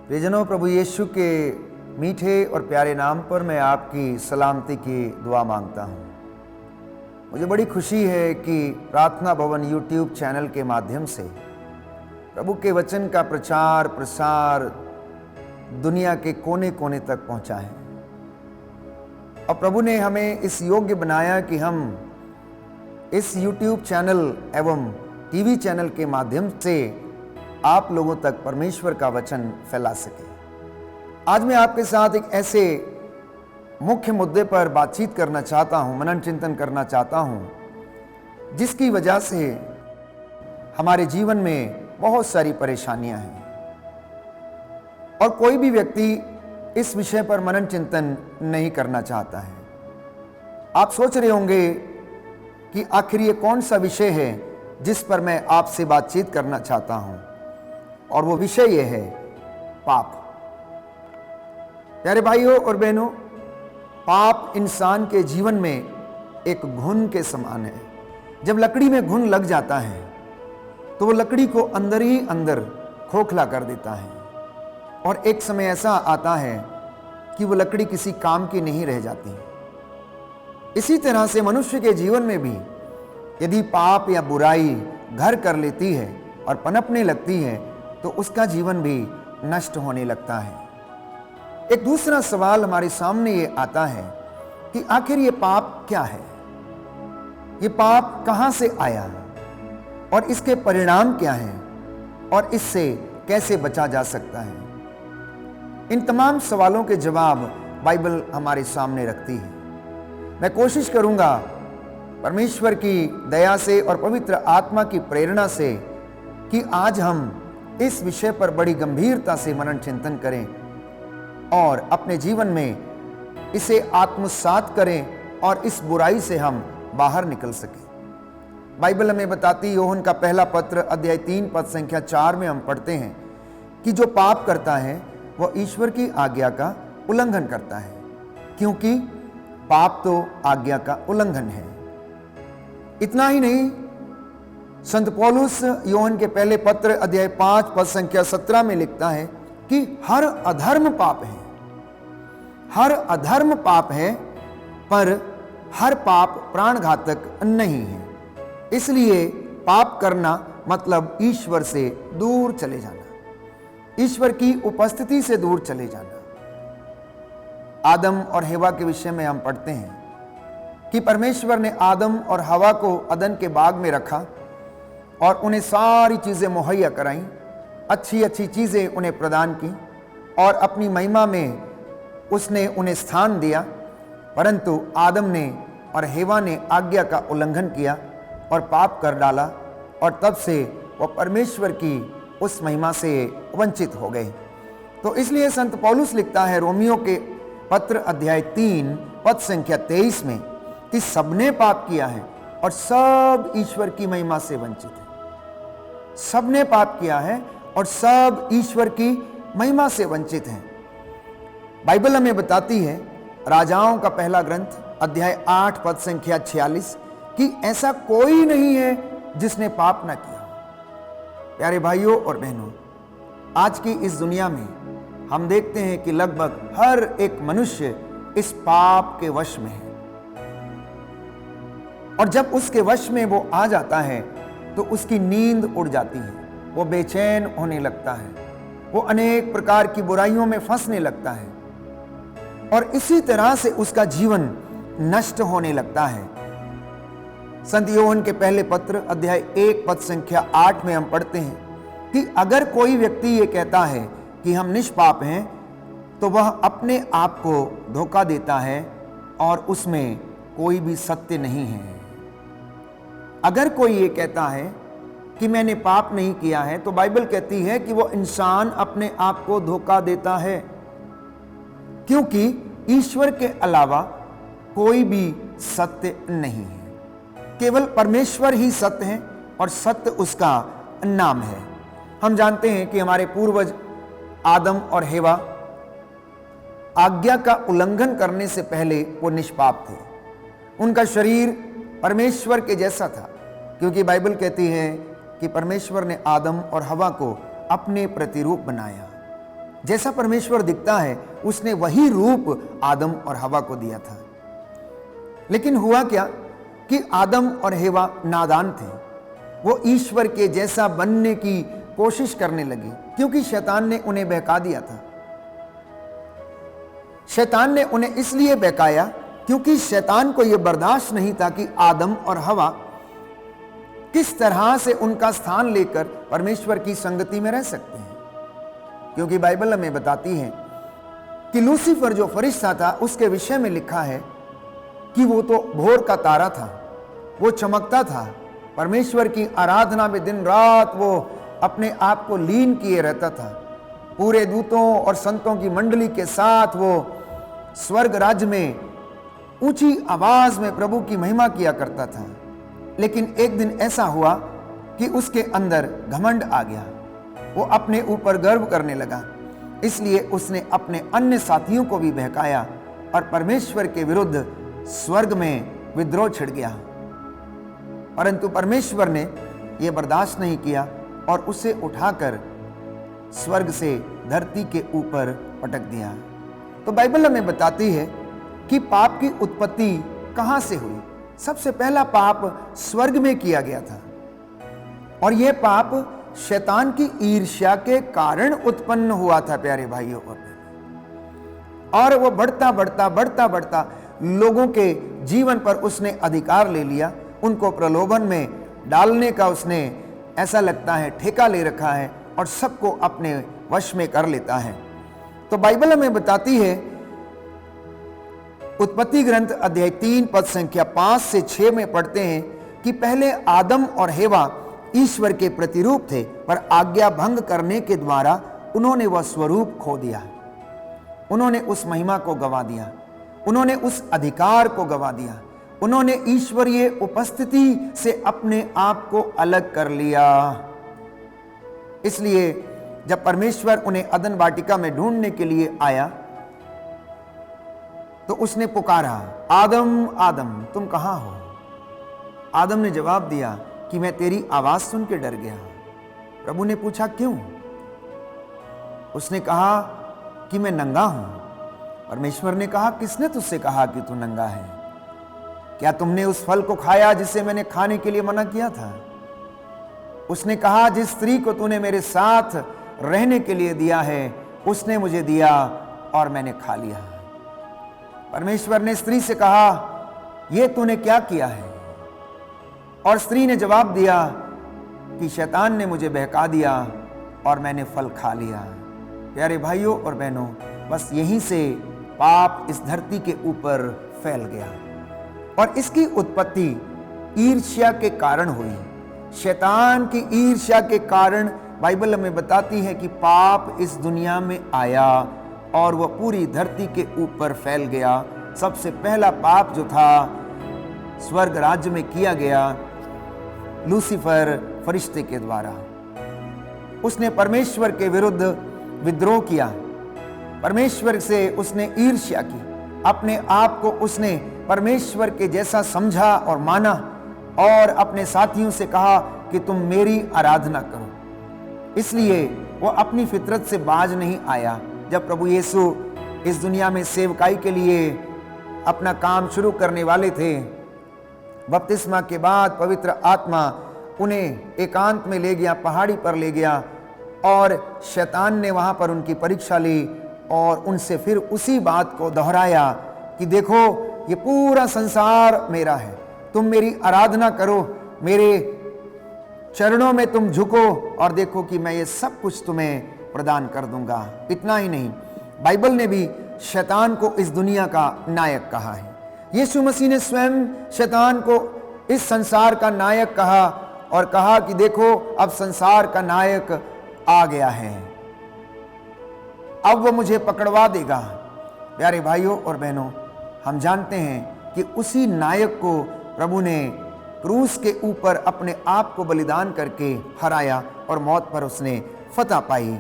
प्रियजनों, प्रभु यीशु के मीठे और प्यारे नाम पर मैं आपकी सलामती की दुआ मांगता हूँ। मुझे बड़ी खुशी है कि प्रार्थना भवन यूट्यूब चैनल के माध्यम से प्रभु के वचन का प्रचार प्रसार दुनिया के कोने कोने तक पहुँचा है और प्रभु ने हमें इस योग्य बनाया कि हम इस यूट्यूब चैनल एवं टीवी चैनल के माध्यम से आप लोगों तक परमेश्वर का वचन फैला सके। आज मैं आपके साथ एक ऐसे मुख्य मुद्दे पर बातचीत करना चाहता हूं, मनन चिंतन करना चाहता हूं, जिसकी वजह से हमारे जीवन में बहुत सारी परेशानियां हैं और कोई भी व्यक्ति इस विषय पर मनन चिंतन नहीं करना चाहता है। आप सोच रहे होंगे कि आखिर ये कौन सा विषय है जिस पर मैं आपसे बातचीत करना चाहता हूं, और वो विषय ये है पाप। प्यारे भाइयों और बहनों, पाप इंसान के जीवन में एक घुन के समान है। जब लकड़ी में घुन लग जाता है तो वो लकड़ी को अंदर ही अंदर खोखला कर देता है और एक समय ऐसा आता है कि वो लकड़ी किसी काम की नहीं रह जाती। इसी तरह से मनुष्य के जीवन में भी यदि पाप या बुराई घर कर लेती है और पनपने लगती है तो उसका जीवन भी नष्ट होने लगता है। एक दूसरा सवाल हमारे सामने ये आता है कि आखिर ये पाप क्या है, ये पाप कहां से आया और इसके परिणाम क्या हैं और इससे कैसे बचा जा सकता है। इन तमाम सवालों के जवाब बाइबल हमारे सामने रखती है। मैं कोशिश करूंगा परमेश्वर की दया से और पवित्र आत्मा की प्रेरणा से कि आज हम इस विषय पर बड़ी गंभीरता से मनन चिंतन करें और अपने जीवन में इसे आत्मसात करें और इस बुराई से हम बाहर निकल सकें। बाइबल हमें बताती, योहन का पहला पत्र अध्याय 3 पद संख्या 4 में हम पढ़ते हैं कि जो पाप करता है वह ईश्वर की आज्ञा का उल्लंघन करता है, क्योंकि पाप तो आज्ञा का उल्लंघन है। इतना ही नहीं, संत पौलुस योहन के पहले पत्र अध्याय 5 पद संख्या 17 में लिखता है कि हर अधर्म पाप है। हर अधर्म पाप है, पर हर पाप प्राणघातक नहीं है। इसलिए पाप करना मतलब ईश्वर से दूर चले जाना, ईश्वर की उपस्थिति से दूर चले जाना। आदम और हवा के विषय में हम पढ़ते हैं कि परमेश्वर ने आदम और हवा को अदन के बाग में रखा और उन्हें सारी चीज़ें मुहैया कराईं, अच्छी अच्छी चीज़ें उन्हें प्रदान की और अपनी महिमा में उसने उन्हें स्थान दिया। परंतु आदम ने और हेवा ने आज्ञा का उल्लंघन किया और पाप कर डाला और तब से वह परमेश्वर की उस महिमा से वंचित हो गए। तो इसलिए संत पौलुस लिखता है रोमियो के पत्र अध्याय 3 पद संख्या 23 में कि सबने पाप किया है और सब ईश्वर की महिमा से वंचित है। सबने पाप किया है और सब ईश्वर की महिमा से वंचित हैं। बाइबल हमें बताती है, राजाओं का पहला ग्रंथ अध्याय 8 पद संख्या 46 कि ऐसा कोई नहीं है जिसने पाप ना किया। प्यारे भाइयों और बहनों, आज की इस दुनिया में हम देखते हैं कि लगभग हर एक मनुष्य इस पाप के वश में है और जब उसके वश में वो आ जाता है तो उसकी नींद उड़ जाती है, वो बेचैन होने लगता है, वो अनेक प्रकार की बुराइयों में फंसने लगता है और इसी तरह से उसका जीवन नष्ट होने लगता है। संत योहन के पहले पत्र अध्याय 1 पद संख्या 8 में हम पढ़ते हैं कि अगर कोई व्यक्ति ये कहता है कि हम निष्पाप हैं तो वह अपने आप को धोखा देता है और उसमें कोई भी सत्य नहीं है। अगर कोई ये कहता है कि मैंने पाप नहीं किया है तो बाइबल कहती है कि वो इंसान अपने आप को धोखा देता है, क्योंकि ईश्वर के अलावा कोई भी सत्य नहीं है। केवल परमेश्वर ही सत्य है और सत्य उसका नाम है। हम जानते हैं कि हमारे पूर्वज आदम और हेवा आज्ञा का उल्लंघन करने से पहले वो निष्पाप थे। उनका शरीर परमेश्वर के जैसा था, क्योंकि बाइबल कहती है कि परमेश्वर ने आदम और हवा को अपने प्रतिरूप बनाया जैसा परमेश्वर दिखता है उसने वही रूप आदम और हवा को दिया था। लेकिन हुआ क्या कि आदम और हवा नादान थे, वो ईश्वर के जैसा बनने की कोशिश करने लगे, क्योंकि शैतान ने उन्हें बहका दिया था। शैतान ने उन्हें इसलिए बहकाया क्योंकि शैतान को यह बर्दाश्त नहीं था कि आदम और हवा किस तरह से उनका स्थान लेकर परमेश्वर की संगति में रह सकते हैं। क्योंकि बाइबल हमें बताती है कि लूसीफर जो फरिश्ता था उसके विषय में लिखा है कि वो तो भोर का तारा था, वो चमकता था, परमेश्वर की आराधना में दिन रात वो अपने आप को लीन किए रहता था। पूरे दूतों और संतों की मंडली के साथ वो स्वर्ग राज्य में ऊंची आवाज में प्रभु की महिमा किया करता था। लेकिन एक दिन ऐसा हुआ कि उसके अंदर घमंड आ गया, वो अपने ऊपर गर्व करने लगा, इसलिए उसने अपने अन्य साथियों को भी बहकाया और परमेश्वर के विरुद्ध स्वर्ग में विद्रोह छिड़ गया। परंतु परमेश्वर ने यह बर्दाश्त नहीं किया और उसे उठाकर स्वर्ग से धरती के ऊपर पटक दिया। तो बाइबल हमें बताती है कि पाप की उत्पत्ति कहां से हुई। सबसे पहला पाप स्वर्ग में किया गया था और यह पाप शैतान की ईर्ष्या के कारण उत्पन्न हुआ था प्यारे भाइयों और बहनों। और वो बढ़ता बढ़ता बढ़ता बढ़ता लोगों के जीवन पर उसने अधिकार ले लिया, उनको प्रलोभन में डालने का उसने ऐसा लगता है ठेका ले रखा है और सबको अपने वश में कर लेता है। तो बाइबल हमें बताती है, उत्पत्ति ग्रंथ अध्याय 3 पद संख्या 5 से 6 में पढ़ते हैं कि पहले आदम और हेवा ईश्वर के प्रतिरूप थे, पर आज्ञा भंग करने के द्वारा उन्होंने वह स्वरूप खो दिया, उन्होंने उस महिमा को गवा दिया, उन्होंने उस अधिकार को गवा दिया, उन्होंने ईश्वरीय उपस्थिति से अपने आप को अलग कर लिया। इसलिए जब परमेश्वर उन्हें अदन वाटिका में ढूंढने के लिए आया तो उसने पुकारा, आदम आदम तुम कहां हो। आदम ने जवाब दिया कि मैं तेरी आवाज सुन के डर गया। प्रभु ने पूछा क्यों? उसने कहा कि मैं नंगा हूं। परमेश्वर ने कहा, किसने तुझसे कहा कि तू नंगा है? क्या तुमने उस फल को खाया जिसे मैंने खाने के लिए मना किया था? उसने कहा, जिस स्त्री को तूने मेरे साथ रहने के लिए दिया है उसने मुझे दिया और मैंने खा लिया। परमेश्वर ने स्त्री से कहा, यह तूने क्या किया है? और स्त्री ने जवाब दिया कि शैतान ने मुझे बहका दिया और मैंने फल खा लिया। प्यारे भाइयों और बहनों, बस यहीं से पाप इस धरती के ऊपर फैल गया और इसकी उत्पत्ति ईर्ष्या के कारण हुई। शैतान की ईर्ष्या के कारण बाइबल हमें बताती है कि पाप इस दुनिया में आया और वह पूरी धरती के ऊपर फैल गया। सबसे पहला पाप जो था स्वर्ग राज्य में किया गया लूसीफर फरिश्ते के द्वारा। उसने परमेश्वर के विरुद्ध विद्रोह किया, परमेश्वर से उसने ईर्ष्या की, अपने आप को उसने परमेश्वर के जैसा समझा और माना और अपने साथियों से कहा कि तुम मेरी आराधना करो। इसलिए वो अपनी फितरत से बाज नहीं आया। जब प्रभु यीशु इस दुनिया में सेवकाई के लिए अपना काम शुरू करने वाले थे, बपतिस्मा के बाद पवित्र आत्मा उन्हें एकांत में ले गया, पहाड़ी पर ले गया और शैतान ने वहां पर उनकी परीक्षा ली और उनसे फिर उसी बात को दोहराया कि देखो ये पूरा संसार मेरा है, तुम मेरी आराधना करो, मेरे चरणों में तुम झुको और देखो कि मैं ये सब कुछ तुम्हें प्रदान कर दूंगा। इतना ही नहीं, बाइबल ने भी शैतान को इस दुनिया का नायक कहा है। यीशु मसीह ने स्वयं शैतान को इस संसार का नायक कहा और कहा कि देखो अब संसार का नायक आ गया है, अब वो मुझे पकड़वा देगा। प्यारे भाइयों और बहनों, हम जानते हैं कि उसी नायक को प्रभु ने क्रूस के ऊपर अपने आप को बलिदान करके हराया और मौत पर उसने फतह पाई।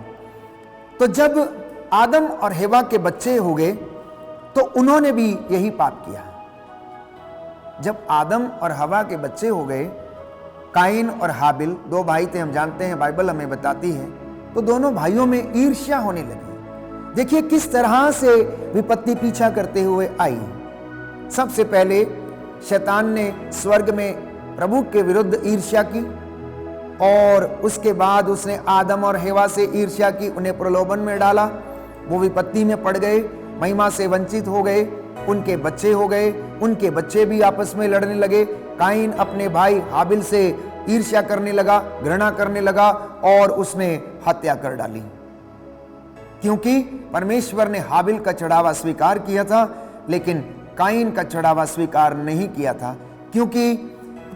तो जब आदम और हेवा के बच्चे हो गए तो उन्होंने भी यही पाप किया। जब आदम और हवा के बच्चे हो गए, काइन और हाबिल दो भाई थे, हम जानते हैं, बाइबल हमें बताती है, तो दोनों भाइयों में ईर्ष्या होने लगी। देखिए किस तरह से विपत्ति पीछा करते हुए आई। सबसे पहले शैतान ने स्वर्ग में प्रभु के विरुद्ध ईर्ष्या की और उसके बाद उसने आदम और हेवा से ईर्ष्या की, उन्हें प्रलोभन में डाला, वो विपत्ति में पड़ गए, महिमा से वंचित हो गए, उनके बच्चे हो गए, उनके बच्चे भी आपस में लड़ने लगे। काइन अपने भाई हाबिल से ईर्ष्या करने लगा, घृणा करने लगा और उसने हत्या कर डाली, क्योंकि परमेश्वर ने हाबिल का चढ़ावा स्वीकार किया था लेकिन काइन का चढ़ावा स्वीकार नहीं किया था, क्योंकि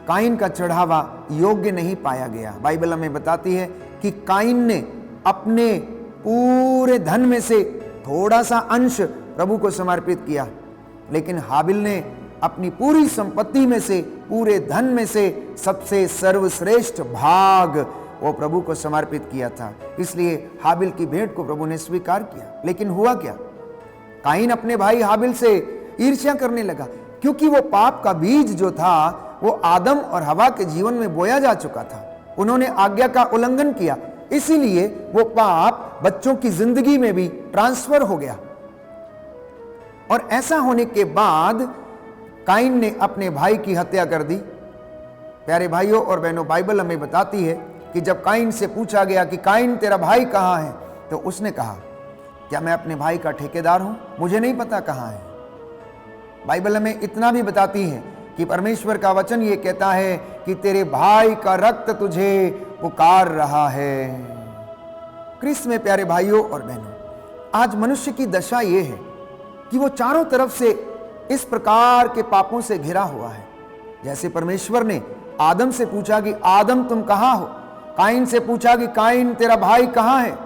काइन का चढ़ावा योग्य नहीं पाया गया। बाइबल हमें बताती है कि काइन ने अपने पूरे धन में से थोड़ा सा अंश प्रभु को समर्पित किया, लेकिन हाबिल ने अपनी पूरी संपत्ति में से, पूरे धन में से सबसे सर्वश्रेष्ठ भाग वो प्रभु को समर्पित किया था। इसलिए हाबिल की भेंट को प्रभु ने स्वीकार किया। लेकिन हुआ क्या? काइन अपने भाई हाबिल से ईर्ष्या करने लगा, क्योंकि वो पाप का बीज जो था वो आदम और हवा के जीवन में बोया जा चुका था। उन्होंने आज्ञा का उल्लंघन किया, इसीलिए वो पाप बच्चों की जिंदगी में भी ट्रांसफर हो गया। और ऐसा होने के बाद काइन ने अपने भाई की हत्या कर दी। प्यारे भाइयों और बहनों, बाइबल हमें बताती है कि जब काइन से पूछा गया कि काइन तेरा भाई कहाँ है, तो उसने कहा, क्या मैं अपने भाई का ठेकेदार हूं? मुझे नहीं पता कहाँ है। बाइबल हमें इतना भी बताती है कि परमेश्वर का वचन ये कहता है कि तेरे भाई का रक्त तुझे पुकार रहा है। क्रिस्त में प्यारे भाइयों और बहनों, आज मनुष्य की दशा ये है कि वो चारों तरफ से इस प्रकार के पापों से घिरा हुआ है। जैसे परमेश्वर ने आदम से पूछा कि आदम तुम कहाँ हो, काइन से पूछा कि काइन तेरा भाई कहाँ है।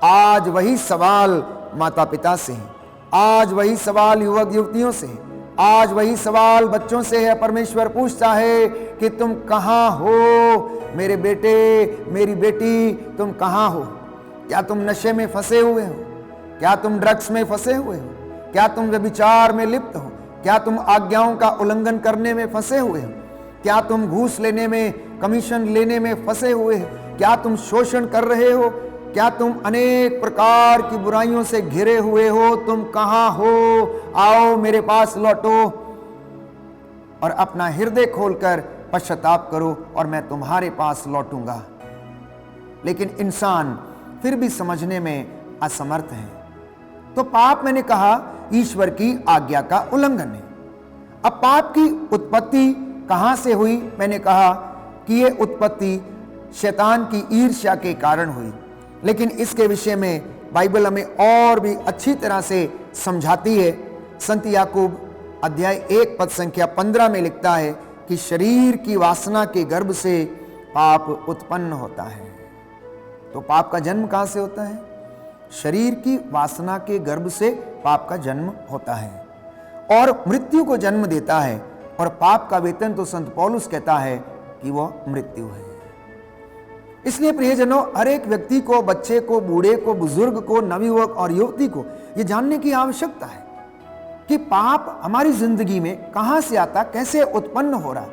आज वही सवाल माता पिता से है, आज वही सवाल युवक युवतियों से है, आज वही सवाल बच्चों से है। परमेश्वर पूछता है कि तुम कहाँ हो मेरे बेटे, मेरी बेटी, तुम कहाँ हो? क्या तुम नशे में फंसे हुए हो? क्या तुम ड्रग्स में फंसे हुए हो? क्या तुम व्यभिचार में लिप्त हो? क्या तुम आज्ञाओं का उल्लंघन करने में फंसे हुए हो? क्या तुम घूस लेने में, कमीशन लेने में फंसे हुए हो? क्या तुम शोषण कर रहे हो? क्या तुम अनेक प्रकार की बुराइयों से घिरे हुए हो? तुम कहाँ हो? आओ मेरे पास लौटो और अपना हृदय खोलकर पश्चाताप करो और मैं तुम्हारे पास लौटूंगा। लेकिन इंसान फिर भी समझने में असमर्थ है। तो पाप, मैंने कहा, ईश्वर की आज्ञा का उल्लंघन है। अब पाप की उत्पत्ति कहां से हुई? मैंने कहा कि यह उत्पत्ति शैतान की ईर्ष्या के कारण हुई। लेकिन इसके विषय में बाइबल हमें और भी अच्छी तरह से समझाती है। संत याकूब अध्याय 1 पद संख्या 15 में लिखता है कि शरीर की वासना के गर्भ से पाप उत्पन्न होता है। तो पाप का जन्म कहां से होता है? शरीर की वासना के गर्भ से पाप का जन्म होता है और मृत्यु को जन्म देता है। और पाप का वेतन तो संत पौलुस कहता है कि वह मृत्यु है। इसलिए प्रियजनों, हर एक व्यक्ति को, बच्चे को, बूढ़े को, बुजुर्ग को, नवयुवक और युवती को यह जानने की आवश्यकता है कि पाप हमारी जिंदगी में कहां से आता, कैसे उत्पन्न हो रहा।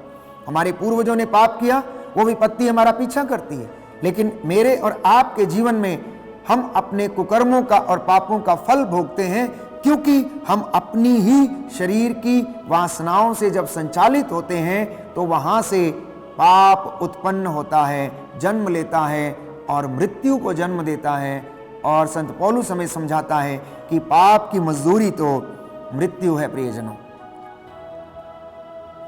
हमारे पूर्वजों ने पाप किया, वो विपत्ति हमारा पीछा करती है। लेकिन मेरे और आपके जीवन में हम अपने कुकर्मों का और पापों का फल भोगते हैं, क्योंकि हम अपनी ही शरीर की वासनाओं से जब संचालित होते हैं तो वहां से पाप उत्पन्न होता है, जन्म लेता है और मृत्यु को जन्म देता है। और संत पौलुस हमें समझाता है कि पाप की मजदूरी तो मृत्यु है। प्रियजनों,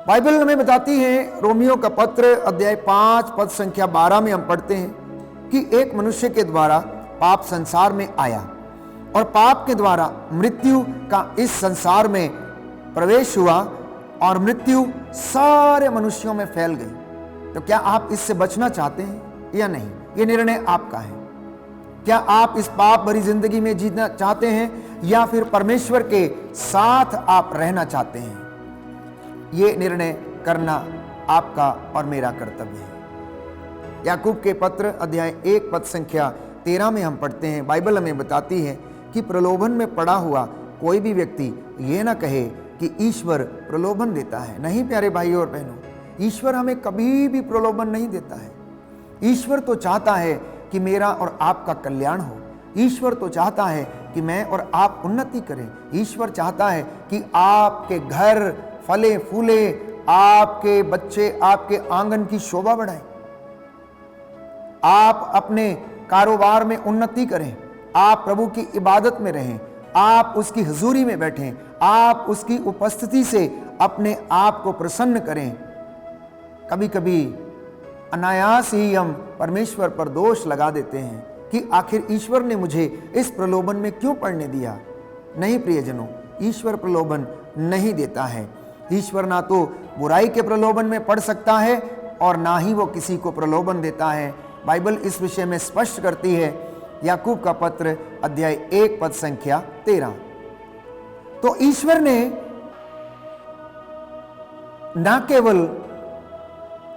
बाइबल हमें बताती है, रोमियो का पत्र अध्याय 5 पद संख्या 12 में हम पढ़ते हैं कि एक मनुष्य के द्वारा पाप संसार में आया और पाप के द्वारा मृत्यु का इस संसार में प्रवेश हुआ और मृत्यु सारे मनुष्यों में फैल गई। तो क्या आप इससे बचना चाहते हैं या नहीं? ये निर्णय आपका है। क्या आप इस पाप भरी जिंदगी में जीना चाहते हैं या फिर परमेश्वर के साथ आप रहना चाहते हैं? ये निर्णय करना आपका और मेरा कर्तव्य है। याकूब के पत्र अध्याय 1 पद संख्या 13 में हम पढ़ते हैं, बाइबल हमें बताती है कि प्रलोभन में पड़ा हुआ कोई भी व्यक्ति ये ना कहे कि ईश्वर प्रलोभन देता है। नहीं प्यारे भाइयों और बहनों, ईश्वर हमें कभी भी प्रलोभन नहीं देता है। ईश्वर तो चाहता है कि मेरा और आपका कल्याण हो। ईश्वर तो चाहता है कि मैं और आप उन्नति करें। ईश्वर चाहता है कि आपके घर फले फूले, आपके बच्चे आपके आंगन की शोभा बढ़ाएं, आप अपने कारोबार में उन्नति करें, आप प्रभु की इबादत में रहें, आप उसकी हुजूरी में बैठें, आप उसकी उपस्थिति से अपने आप को प्रसन्न करें। कभी कभी अनायास ही हम परमेश्वर पर दोष लगा देते हैं कि आखिर ईश्वर ने मुझे इस प्रलोभन में क्यों पड़ने दिया। नहीं प्रियजनों, ईश्वर प्रलोभन नहीं देता है। ईश्वर ना तो बुराई के प्रलोभन में पड़ सकता है और ना ही वो किसी को प्रलोभन देता है। बाइबल इस विषय में स्पष्ट करती है। याकूब का पत्र अध्याय 1 पद संख्या 13। तो ईश्वर ने ना केवल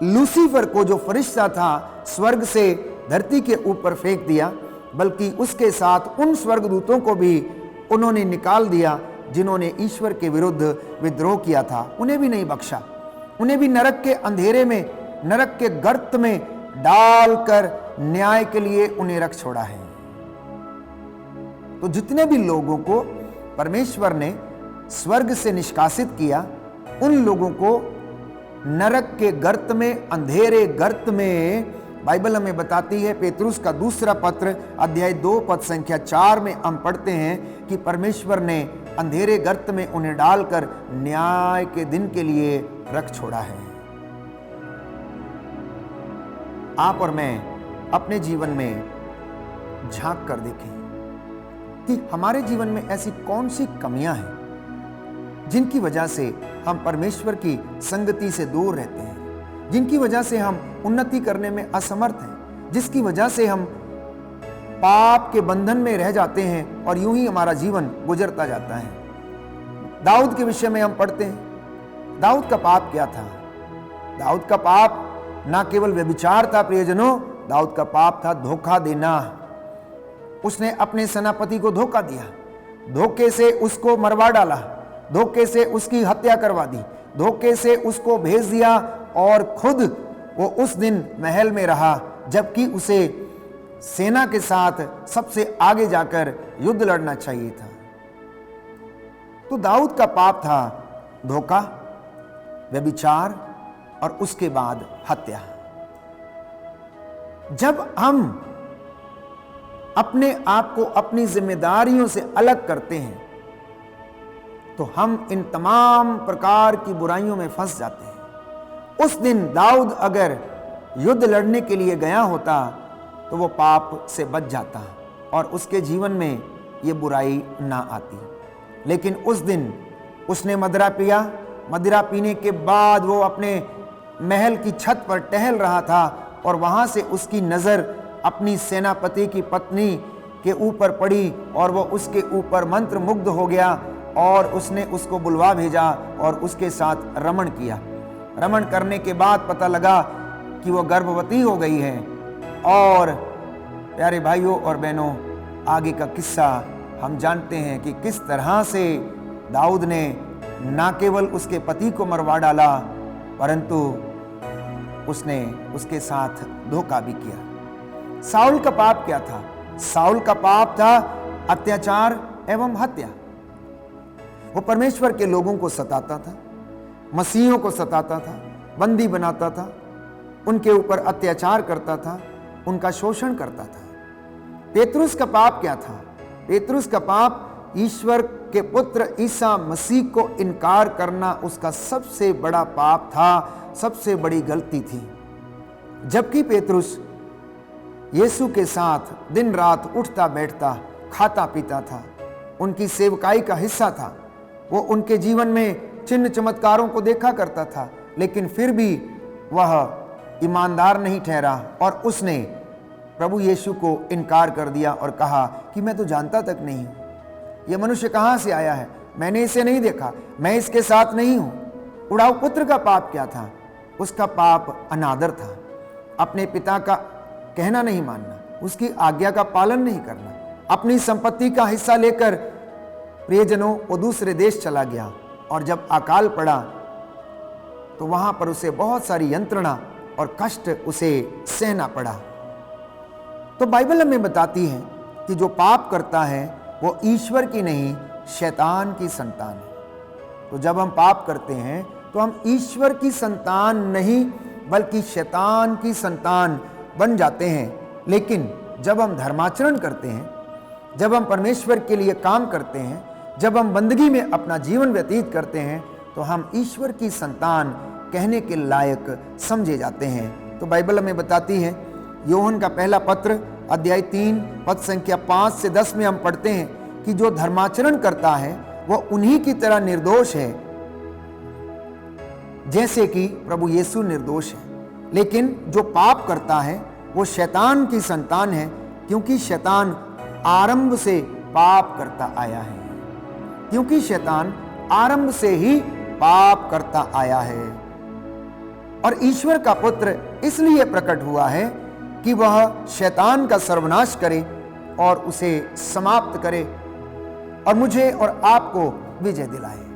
लूसीफर को, जो फरिश्ता था, स्वर्ग से धरती के ऊपर फेंक दिया, बल्कि उसके साथ उन स्वर्गदूतों को भी उन्होंने निकाल दिया जिन्होंने ईश्वर के विरुद्ध विद्रोह किया था। उन्हें भी नहीं बख्शा, उन्हें भी नरक के अंधेरे में, नरक के गर्त में डालकर न्याय के लिए उन्हें रख छोड़ा है। तो जितने भी लोगों को परमेश्वर ने स्वर्ग से निष्कासित किया, उन लोगों को नरक के गर्त में, अंधेरे गर्त में, बाइबल हमें बताती है, पेतरुस का दूसरा पत्र अध्याय 2 पद संख्या 4 में हम पढ़ते हैं कि परमेश्वर ने अंधेरे गर्त में उन्हें डालकर न्याय के दिन के लिए रख छोड़ा है। आप और मैं अपने जीवन में झांक कर देखें कि हमारे जीवन में ऐसी कौन सी कमियां हैं जिनकी वजह से हम परमेश्वर की संगति से दूर रहते हैं, जिनकी वजह से हम उन्नति करने में असमर्थ हैं, जिसकी वजह से हम पाप के बंधन में रह जाते हैं और यूं ही हमारा जीवन गुजरता जाता है। दाऊद के विषय में हम पढ़ते हैं। दाऊद का पाप क्या था? दाऊद का पाप ना केवल व्यभिचार था प्रियजनों, दाऊद का पाप था धोखा देना। उसने अपने सेनापति को धोखा दिया, धोखे से उसको मरवा डाला, धोखे से उसकी हत्या करवा दी, धोखे से उसको भेज दिया और खुद वो उस दिन महल में रहा, जबकि उसे सेना के साथ सबसे आगे जाकर युद्ध लड़ना चाहिए था। तो दाऊद का पाप था धोखा, व्यभिचार और उसके बाद हत्या। जब हम अपने आप को अपनी जिम्मेदारियों से अलग करते हैं तो हम इन तमाम प्रकार की बुराइयों में फंस जाते हैं। उस दिन दाऊद अगर युद्ध लड़ने के लिए गया होता तो वो पाप से बच जाता और उसके जीवन में ये बुराई ना आती। लेकिन उस दिन उसने मदिरा पिया, मदिरा पीने के बाद वो अपने महल की छत पर टहल रहा था और वहां से उसकी नज़र अपनी सेनापति की पत्नी के ऊपर पड़ी और वो उसके ऊपर मंत्र मुग्ध हो गया और उसने उसको बुलवा भेजा और उसके साथ रमण किया। रमण करने के बाद पता लगा कि वो गर्भवती हो गई है। और प्यारे भाइयों और बहनों, आगे का किस्सा हम जानते हैं कि किस तरह से दाऊद ने न केवल उसके पति को मरवा डाला परंतु उसने उसके साथ धोखा भी किया। साउल का पाप क्या था? साउल का पाप था अत्याचार एवं हत्या। वो परमेश्वर के लोगों को सताता था, मसीहों को सताता था, बंदी बनाता था, उनके ऊपर अत्याचार करता था, उनका शोषण करता था। पेतरुस का पाप क्या था? पेतरुस का पाप ईश्वर के पुत्र ईसा मसीह को इनकार करना उसका सबसे बड़ा पाप था, सबसे बड़ी गलती थी। जबकि पेतरुस यीशु के साथ दिन रात उठता बैठता, खाता पीता था, उनकी सेवकाई का हिस्सा था, वो उनके जीवन में चिन्ह चमत्कारों को देखा करता था, लेकिन फिर भी वह ईमानदार नहीं ठहरा और उसने प्रभु यीशु को इनकार कर दिया और कहा कि मैं तो जानता तक नहीं हूं, यह मनुष्य कहां से आया है, मैंने इसे नहीं देखा, मैं इसके साथ नहीं हूं। उड़ाऊ पुत्र का पाप क्या था? उसका पाप अनादर था, अपने पिता का कहना नहीं मानना, उसकी आज्ञा का पालन नहीं करना। अपनी संपत्ति का हिस्सा लेकर प्रियजनों वो दूसरे देश चला गया और जब अकाल पड़ा तो वहां पर उसे बहुत सारी यंत्रणा और कष्ट उसे सहना पड़ा। तो बाइबल हमें बताती है कि जो पाप करता है वो ईश्वर की नहीं शैतान की संतान है। तो जब हम पाप करते हैं तो हम ईश्वर की संतान नहीं बल्कि शैतान की संतान बन जाते हैं। लेकिन जब हम धर्माचरण करते हैं, जब हम परमेश्वर के लिए काम करते हैं, जब हम बंदगी में अपना जीवन व्यतीत करते हैं, तो हम ईश्वर की संतान कहने के लायक समझे जाते हैं। तो बाइबल हमें बताती है, यूहन्ना का पहला पत्र अध्याय 3 पद संख्या 5 से 10 में हम पढ़ते हैं कि जो धर्माचरण करता है वह उन्हीं की तरह निर्दोष है जैसे कि प्रभु यीशु निर्दोष है। लेकिन जो पाप करता है वो शैतान की संतान है, क्योंकि शैतान आरंभ से पाप करता आया है। क्योंकि शैतान आरंभ से ही पाप करता आया है। और ईश्वर का पुत्र इसलिए प्रकट हुआ है कि वह शैतान का सर्वनाश करे और उसे समाप्त करे और मुझे और आपको विजय दिलाए।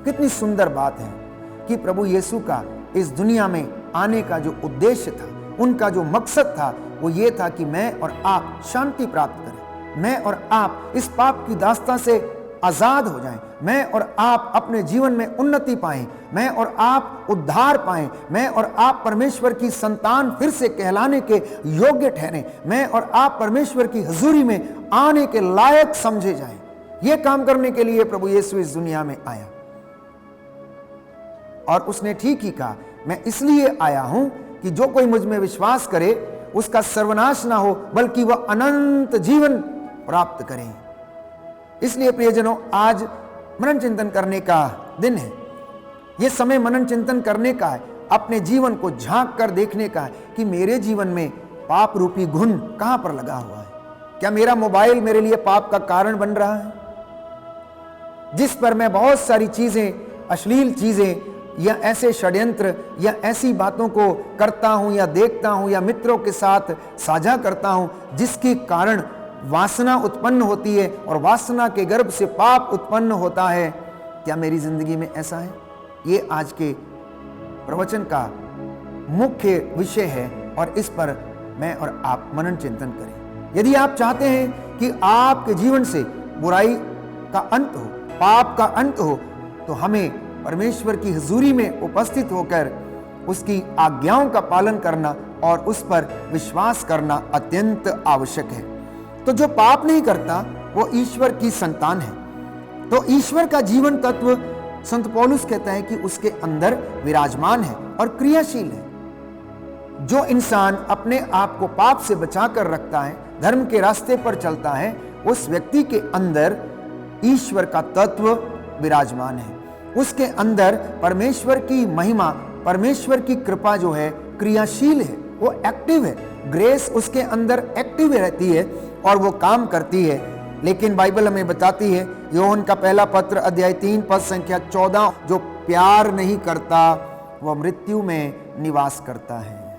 कितनी सुंदर बात है कि प्रभु यीशु का इस दुनिया में आने का जो उद्देश्य था, उनका जो मकसद था, वो ये था कि मैं और आप शांति प्राप्त करें, मैं और आप इस पाप की दास्तां से आजाद हो जाएं, मैं और आप अपने जीवन में उन्नति पाएं, मैं और आप उद्धार पाएं, मैं और आप परमेश्वर की संतान फिर से कहलाने के योग्य ठहरें, मैं और आप परमेश्वर की हजूरी में आने के लायक समझे जाएं। यह काम करने के लिए प्रभु यीशु इस दुनिया में आया। और उसने ठीक ही कहा, मैं इसलिए आया हूं कि जो कोई मुझ में विश्वास करे उसका सर्वनाश ना हो बल्कि वह अनंत जीवन प्राप्त करे। इसलिए प्रियजनों, आज मनन चिंतन करने का दिन है। यह समय मनन चिंतन करने का है, अपने जीवन को झांक कर देखने का है कि मेरे जीवन में पाप रूपी घुन कहां पर लगा हुआ है। क्या मेरा मोबाइल मेरे लिए पाप का कारण बन रहा है, जिस पर मैं बहुत सारी चीजें, अश्लील चीजें या ऐसे षड्यंत्र या ऐसी बातों को करता हूं या देखता हूं या मित्रों के साथ साझा करता हूं, जिसके कारण वासना उत्पन्न होती है और वासना के गर्भ से पाप उत्पन्न होता है। क्या मेरी जिंदगी में ऐसा है? ये आज के प्रवचन का मुख्य विषय है और इस पर मैं और आप मनन चिंतन करें। यदि आप चाहते हैं कि आपके जीवन से बुराई का अंत हो, पाप का अंत हो, तो हमें परमेश्वर की हुजूरी में उपस्थित होकर उसकी आज्ञाओं का पालन करना और उस पर विश्वास करना अत्यंत आवश्यक है। तो जो पाप नहीं करता वो ईश्वर की संतान है। तो ईश्वर का जीवन तत्व संत पौलुस कहता है कि उसके अंदर विराजमान है और क्रियाशील है। जो इंसान अपने आप को पाप से बचाकर रखता है, धर्म के रास्ते पर चलता है, उस व्यक्ति के अंदर ईश्वर का तत्व विराजमान है। उसके अंदर परमेश्वर की महिमा, परमेश्वर की कृपा जो है क्रियाशील है, वो एक्टिव है। ग्रेस उसके अंदर एक्टिव रहती है और वो काम करती है। लेकिन बाइबल हमें बताती है, यूहन्ना का पहला पत्र अध्याय 3 पद संख्या 14, जो प्यार नहीं करता वह मृत्यु में निवास करता है।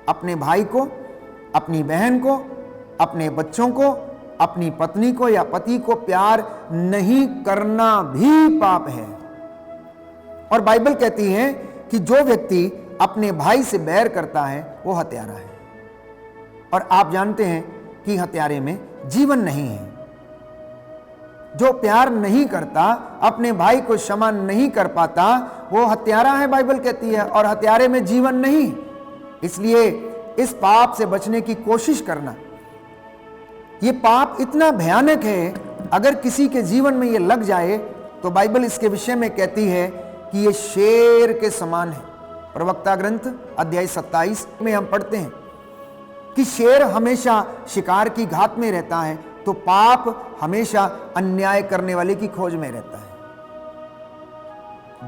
अपने भाई को, अपनी बहन को, अपने बच्चों को, अपनी पत्नी को या पति को प्यार नहीं करना भी पाप है। और बाइबल कहती है कि जो व्यक्ति अपने भाई से बैर करता है वो हत्यारा है। और आप जानते हैं कि हत्यारे में जीवन नहीं है। जो प्यार नहीं करता, अपने भाई को क्षमा नहीं कर पाता, वो हत्यारा है, बाइबल कहती है, और हत्यारे में जीवन नहीं। इसलिए इस पाप से बचने की कोशिश करना। ये पाप इतना भयानक है, अगर किसी के जीवन में ये लग जाए तो बाइबल इसके विषय में कहती है कि ये शेर के समान है। प्रवक्ता ग्रंथ अध्याय 27 में हम पढ़ते हैं कि शेर हमेशा शिकार की घात में रहता है, तो पाप हमेशा अन्याय करने वाले की खोज में रहता है।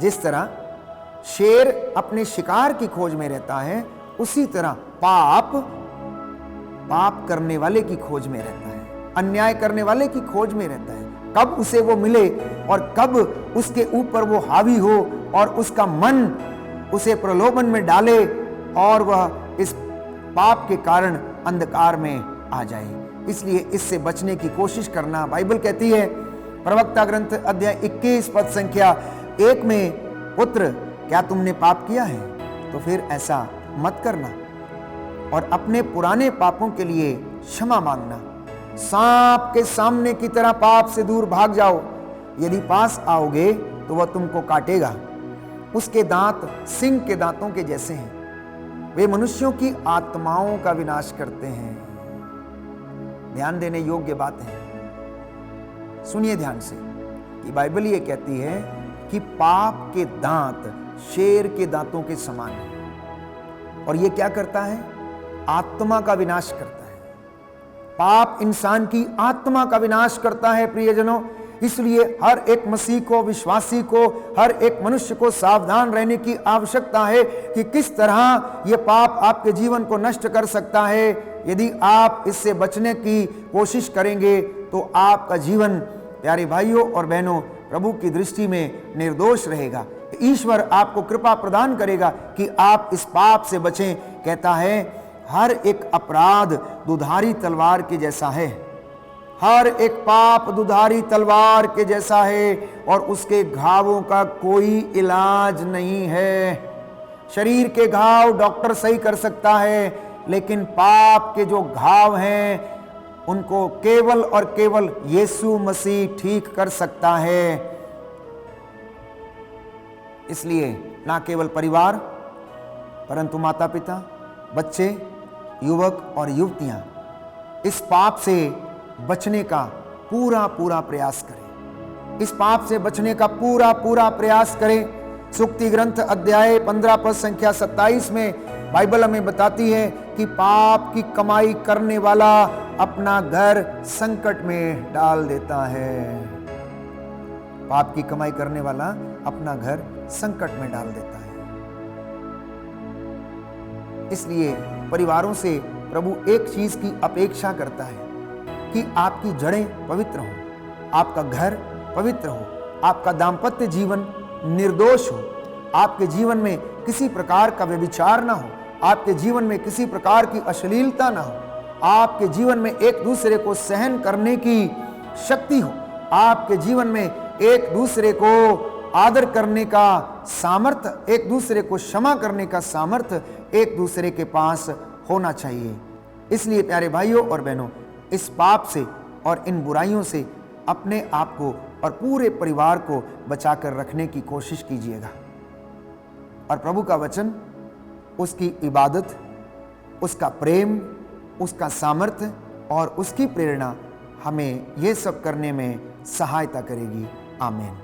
जिस तरह शेर अपने शिकार की खोज में रहता है, उसी तरह पाप करने वाले की खोज में रहता है, अन्याय करने वाले की खोज में रहता है। कब उसे वो मिले और कब उसके ऊपर वो हावी हो और उसका मन उसे प्रलोभन में डाले और वह इस पाप के कारण अंधकार में आ जाए। इसलिए इससे बचने की कोशिश करना। बाइबल कहती है प्रवक्ता ग्रंथ अध्याय 21 पद संख्या 1 में, पुत्र क्या तुमने पाप किया है तो फिर ऐसा मत करना और अपने पुराने पापों के लिए क्षमा मांगना सांप के सामने की तरह पाप से दूर भाग जाओ। यदि पास आओगे तो वह तुमको काटेगा। उसके दांत सिंह के दांतों के जैसे हैं। वे मनुष्यों की आत्माओं का विनाश करते हैं। ध्यान देने योग्य बात है। सुनिए ध्यान से कि बाइबल ये कहती है कि पाप के दांत शेर के दांतों के समान है। और ये क्या करता है? आत्मा का विनाश करता है। पाप इंसान की आत्मा का विनाश करता है प्रियजनों। इसलिए हर एक मसीह को, विश्वासी को, हर एक मनुष्य को सावधान रहने की आवश्यकता है कि किस तरह यह पाप आपके जीवन को नष्ट कर सकता है। यदि आप इससे बचने की कोशिश करेंगे तो आपका जीवन, प्यारे भाइयों और बहनों, प्रभु की दृष्टि में निर्दोष रहेगा। ईश्वर आपको कृपा प्रदान करेगा कि आप इस पाप से बचें। कहता है हर एक अपराध दुधारी तलवार के जैसा है। हर एक पाप दुधारी तलवार के जैसा है और उसके घावों का कोई इलाज नहीं है। शरीर के घाव डॉक्टर सही कर सकता है, लेकिन पाप के जो घाव हैं उनको केवल और केवल यीशु मसीह ठीक कर सकता है। इसलिए ना केवल परिवार परंतु माता पिता, बच्चे, युवक और युवतियां इस पाप से बचने का पूरा प्रयास करें। इस पाप से बचने का पूरा प्रयास करें। सूक्ति ग्रंथ अध्याय 15 पद संख्या 27 में बाइबल हमें बताती है कि पाप की कमाई करने वाला अपना घर संकट में डाल देता है। पाप की कमाई करने वाला अपना घर संकट में डाल देता है। इसलिए परिवारों से प्रभु एक चीज की अपेक्षा करता है कि आपकी जड़ें पवित्र हो, आपका घर पवित्र हो, आपका दाम्पत्य जीवन निर्दोष हो, आपके जीवन में किसी प्रकार का व्यभिचार ना हो, आपके जीवन में किसी प्रकार की अश्लीलता ना हो, आपके जीवन में एक दूसरे को सहन करने की शक्ति हो, आपके जीवन में एक दूसरे को आदर करने का सामर्थ्य, एक दूसरे को क्षमा करने का सामर्थ्य एक दूसरे के पास होना चाहिए। इसलिए प्यारे भाइयों और बहनों, इस पाप से और इन बुराइयों से अपने आप को और पूरे परिवार को बचाकर रखने की कोशिश कीजिएगा। और प्रभु का वचन, उसकी इबादत, उसका प्रेम, उसका सामर्थ्य और उसकी प्रेरणा हमें यह सब करने में सहायता करेगी। आमीन।